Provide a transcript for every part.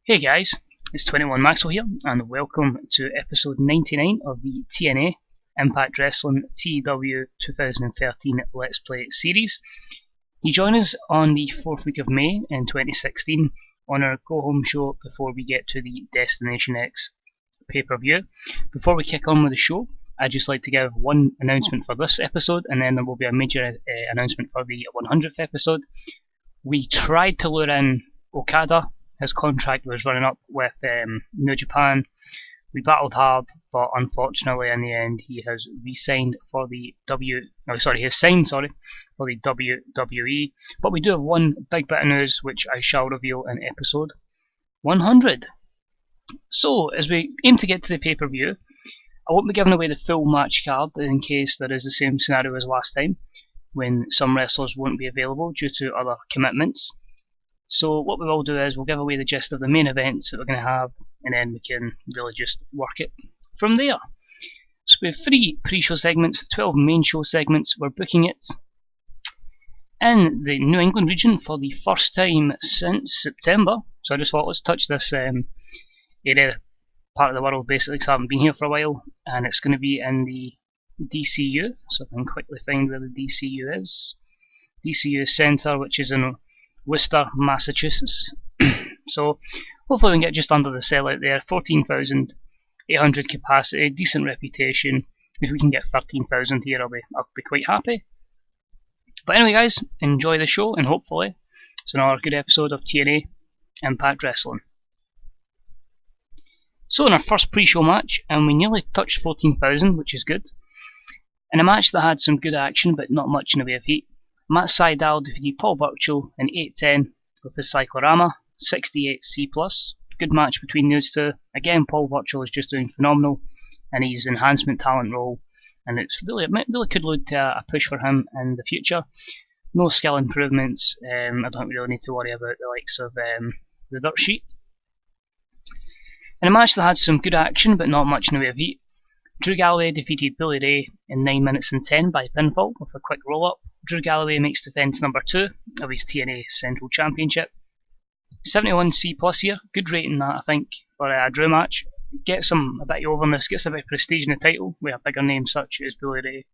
Hey guys, it's 21 Maxwell here, and welcome to episode 99 of the TNA Impact Wrestling TEW2013 Let's Play series. You join us on the 4th week of May in 2016 on our go-home show before we get to the Destination X pay-per-view. Before we kick on with the show, I'd just like to give one announcement for this episode, and then there will be a major announcement for the 100th episode. We tried to lure in Okada. His contract was running up with New Japan. We battled hard, but unfortunately in the end he has re-signed for the for the WWE. But we do have one big bit of news which I shall reveal in episode 100. So as we aim to get to the pay-per-view, I won't be giving away the full match card in case there is the same scenario as last time, when some wrestlers won't be available due to other commitments. So what we will do is we'll give away the gist of the main events that we're going to have, and then we can really just work it from there. So we have 3 pre-show segments, 12 main show segments. We're booking it in the New England region for the first time since September. So I just thought, let's touch this area, part of the world basically, because I haven't been here for a while, and it's going to be in the DCU. So I can quickly find where the DCU is. DCU Centre, which is in Worcester, Massachusetts. So hopefully we can get just under the cell out there. 14,800 capacity, decent reputation. If we can get 13,000 here, I'll be quite happy. But anyway guys, enjoy the show, and hopefully it's another good episode of TNA Impact Wrestling. So in our first pre-show match, and we nearly touched 14,000, which is good. In a match that had some good action but not much in the way of heat, Matt Sydal defeated Paul Burchill in 8-10 with the Cyclorama, 68C+. Good match between those two. Again, Paul Burchill is just doing phenomenal in his enhancement talent role, and it really could lead to a push for him in the future. No skill improvements. I don't really need to worry about the likes of the Dirt Sheet. In a match that had some good action but not much in the way of heat, Drew Galloway defeated Billy Ray in 9 minutes and 10 by pinfall with a quick roll-up. Drew Galloway makes defence number 2 of his TNA Central Championship. 71C+ here, good rating that I think for a Drew match. Gets him a bit of overness, gets a bit of prestige in the title with a bigger name such as Billy Ray.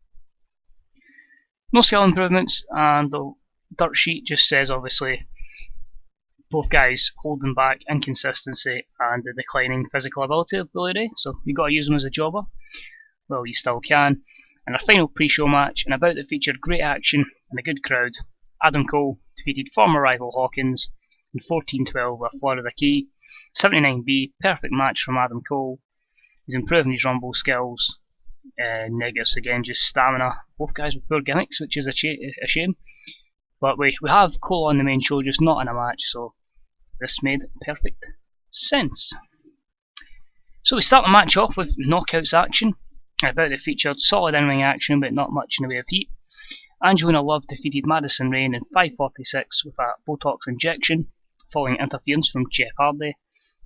No skill improvements, and the Dirt Sheet just says obviously both guys holding back inconsistency and the declining physical ability of Billy Ray, so you've got to use him as a jobber. Well, you still can. And our final pre-show match, and about that featured great action and a good crowd. Adam Cole defeated former rival Hawkins in 14-12 with Florida Key. 79B, perfect match from Adam Cole. He's improving his rumble skills. Negatives again, just stamina. Both guys with poor gimmicks, which is a shame. But we have Cole on the main show, just not in a match, so this made perfect sense. So we start the match off with knockouts action. About it featured solid in-ring action but not much in the way of heat. Angelina Love defeated Madison Rayne in 5:46 with a Botox injection following interference from Jeff Hardy,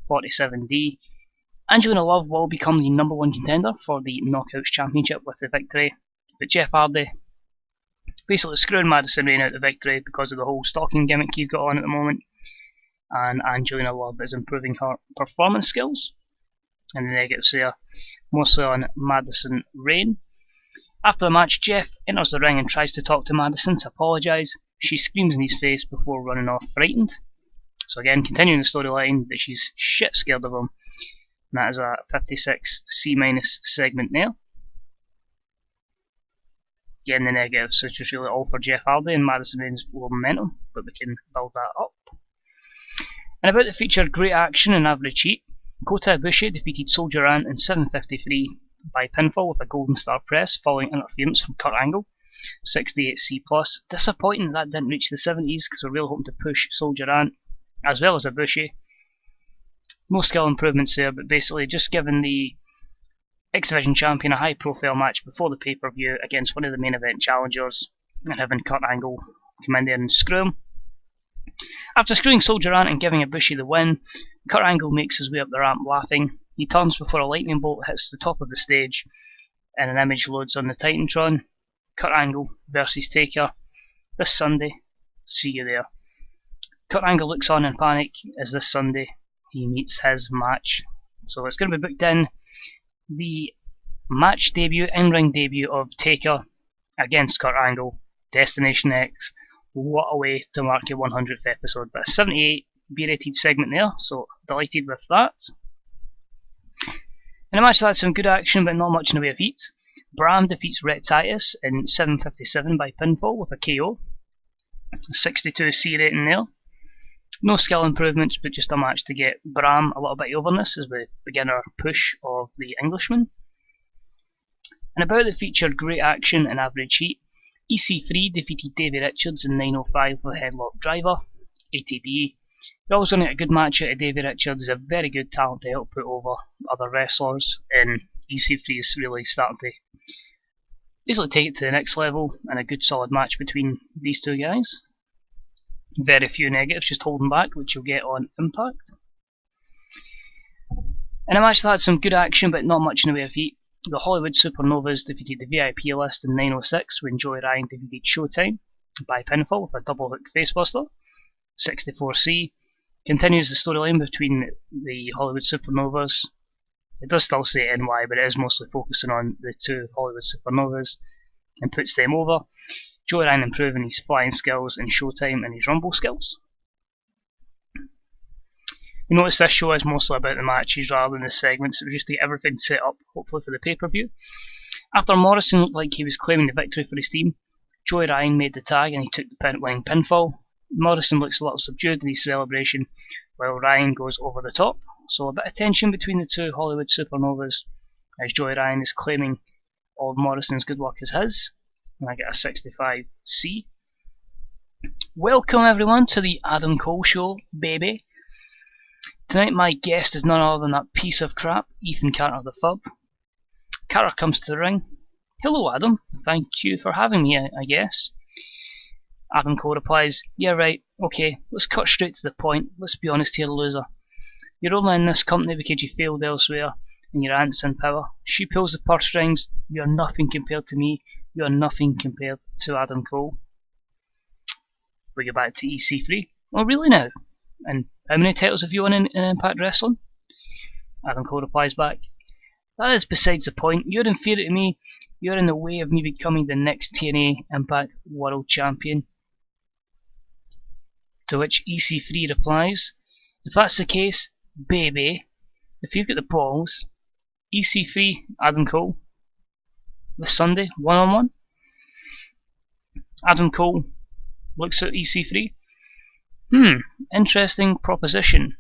47D. Angelina Love will become the number 1 contender for the Knockouts Championship with the victory, but Jeff Hardy basically screwing Madison Rayne out of the victory because of the whole stalking gimmick he's got on at the moment, and Angelina Love is improving her performance skills. And the negatives there, mostly on Madison Rayne. After the match, Jeff enters the ring and tries to talk to Madison to apologise. She screams in his face before running off frightened. So again, continuing the storyline that she's shit scared of him. And that is a 56C- segment there. Again, the negatives, so it's just really all for Jeff Hardy and Madison Rayne's momentum, but we can build that up. And about the featured great action and average heat, Kota Ibushi defeated Soldier Ant in 7:53 by pinfall with a Golden Star Press following interference from Kurt Angle, 68C+. Disappointing that didn't reach the 70s because we're really hoping to push Soldier Ant as well as Ibushi. No skill improvements there, but basically just giving the X Division champion a high profile match before the pay-per-view against one of the main event challengers and having Kurt Angle come in there and screw him. After screwing Soldier Ant and giving Ibushi the win, Kurt Angle makes his way up the ramp laughing. He turns before a lightning bolt hits the top of the stage and an image loads on the Titantron. Kurt Angle versus Taker this Sunday. See you there. Kurt Angle looks on in panic as this Sunday he meets his match. So it's going to be booked in the match debut, in-ring debut of Taker against Kurt Angle, Destination X. What a way to mark your 100th episode. But a 78 B-rated segment there, so delighted with that. In a match that had some good action but not much in the way of heat, Bram defeats Rhett Titus in 7:57 by pinfall with a KO. 62 C rating there. No skill improvements, but just a match to get Bram a little bit of overness as we begin our push of the Englishman. And about the featured great action and average heat, EC3 defeated Davey Richards in 9:05 with a headlock driver, ATB. You're always going to get a good match out of Davey Richards. He's a very good talent to help put over other wrestlers, and EC3 is really starting to easily take it to the next level, and a good solid match between these two guys. Very few negatives, just holding back, which you'll get on Impact. In a match that had some good action but not much in the way of heat, the Hollywood Supernovas defeated the VIP list in 9:06 when Joey Ryan defeated Showtime by pinfall with a double hook facebuster. 64C continues the storyline between the Hollywood Supernovas. It does still say NY, but it is mostly focusing on the two Hollywood Supernovas and puts them over. Joey Ryan improving his flying skills and Showtime and his rumble skills. You notice this show is mostly about the matches rather than the segments. It was just to get everything set up, hopefully for the pay-per-view. After Morrison looked like he was claiming the victory for his team, Joey Ryan made the tag and he took the winning pinfall. Morrison looks a little subdued in his celebration, while Ryan goes over the top. So a bit of tension between the two Hollywood Supernovas, as Joey Ryan is claiming all of Morrison's good work as his. And I get a 65C. Welcome everyone to the Adam Cole Show, baby. Tonight my guest is none other than that piece of crap, Ethan Carter III. Carter comes to the ring. Hello Adam, thank you for having me, I guess. Adam Cole replies, yeah right, okay, let's cut straight to the point, let's be honest here loser. You're only in this company because you failed elsewhere, and your aunt's in power. She pulls the purse strings, you are nothing compared to me, you are nothing compared to Adam Cole. We go back to EC3. Oh really now? And how many titles have you won in Impact Wrestling? Adam Cole replies back, that is besides the point, you're inferior to me, you're in the way of me becoming the next TNA Impact World Champion. To which EC3 replies, if that's the case, baby, if you've got the balls, EC3, Adam Cole, this Sunday, one-on-one. Adam Cole looks at EC3. Interesting proposition.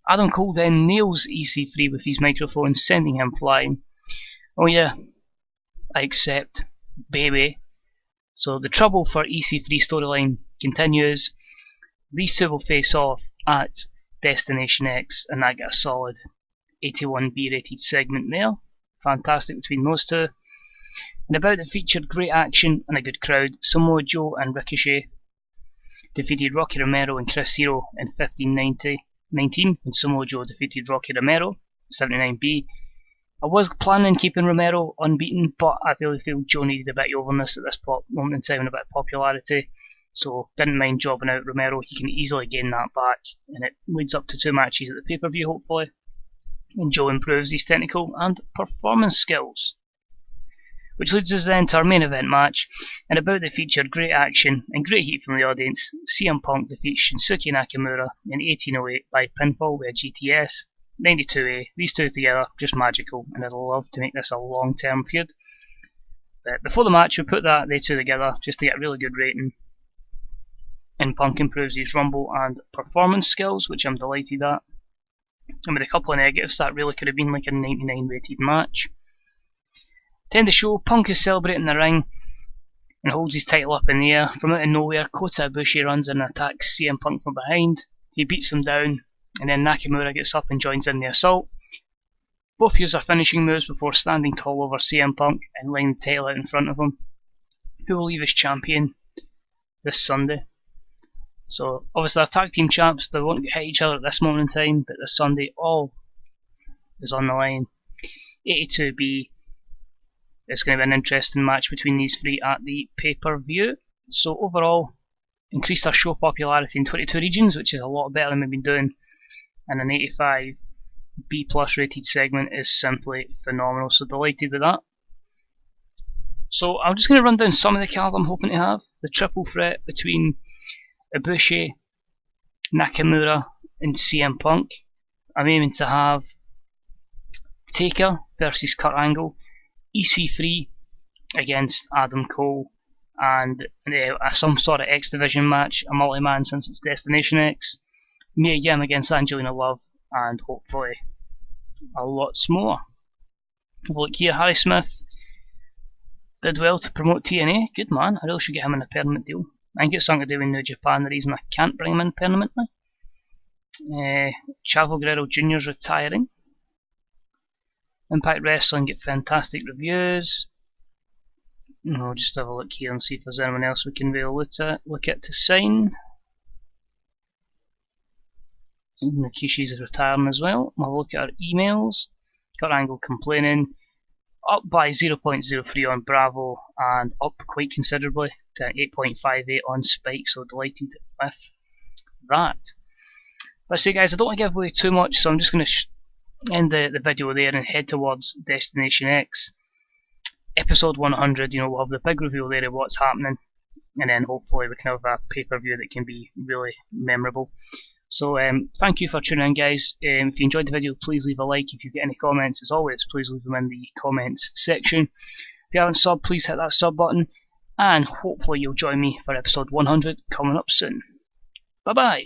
Adam Cole then nails EC3 with his microphone, sending him flying. Oh yeah, I accept, baby. So the trouble for EC3 storyline continues. These two will face off at Destination X, and I get a solid 81 B-rated segment there. Fantastic between those two. And about the featured great action and a good crowd, Samoa Joe and Ricochet defeated Rocky Romero and Chris Hero in 15:19 when Samoa Joe defeated Rocky Romero, 79B. I was planning on keeping Romero unbeaten, but I really feel Joe needed a bit of overness at this moment in time and a bit of popularity. So didn't mind jobbing out Romero. He can easily gain that back, and it leads up to two matches at the pay-per-view hopefully. And Joe improves his technical and performance skills. Which leads us then to our main event match, and about the featured great action and great heat from the audience, CM Punk defeats Shinsuke Nakamura in 18:08 by pinfall with a GTS. 92A, these two together, just magical, and I'd love to make this a long-term feud. But before the match, we put they two together just to get a really good rating. And Punk improves his rumble and performance skills, which I'm delighted at. And with a couple of negatives, that really could have been like a 99 rated match. To end the show, Punk is celebrating the ring and holds his title up in the air. From out of nowhere, Kota Ibushi runs in and attacks CM Punk from behind. He beats him down, and then Nakamura gets up and joins in the assault. Both use their finishing moves before standing tall over CM Punk and laying the title out in front of him, who will leave as champion this Sunday. So obviously they're tag team champs, they won't hit each other at this moment in time, but this Sunday all is on the line. 82B, it's going to be an interesting match between these three at the pay-per-view. So overall, increased our show popularity in 22 regions, which is a lot better than we've been doing and an 85 B+ rated segment is simply phenomenal, so delighted with that. So I'm just going to run down some of the card I'm hoping to have. The triple threat between Ibushi, Nakamura and CM Punk. I'm aiming to have Taker versus Kurt Angle, EC3 against Adam Cole, and some sort of X Division match, a multi-man since it's Destination X, Mia Yim against Angelina Love, and hopefully a lot more. Have a look here, Harry Smith did well to promote TNA, good man, I really should get him in a permanent deal. I think it's something to do with New Japan, the reason I can't bring him in permanently. Chavo Guerrero Jr.'s retiring. Impact Wrestling get fantastic reviews. I'll just have a look here and see if there's anyone else we can really look at to sign. Nakishi's retiring as well. We'll have a look at our emails. Kurt Angle complaining. Up by 0.03 on Bravo and up quite considerably to 8.58 on Spike, so delighted with that. Let's say, guys, I don't want to give away too much, so I'm just going to end the video there and head towards Destination X. Episode 100, we'll have the big reveal there of what's happening, and then hopefully we can have a pay-per-view that can be really memorable. So thank you for tuning in, guys. If you enjoyed the video, please leave a like. If you get any comments, as always, please leave them in the comments section. If you haven't subbed, please hit that sub button, and hopefully you'll join me for episode 100 coming up soon. Bye bye.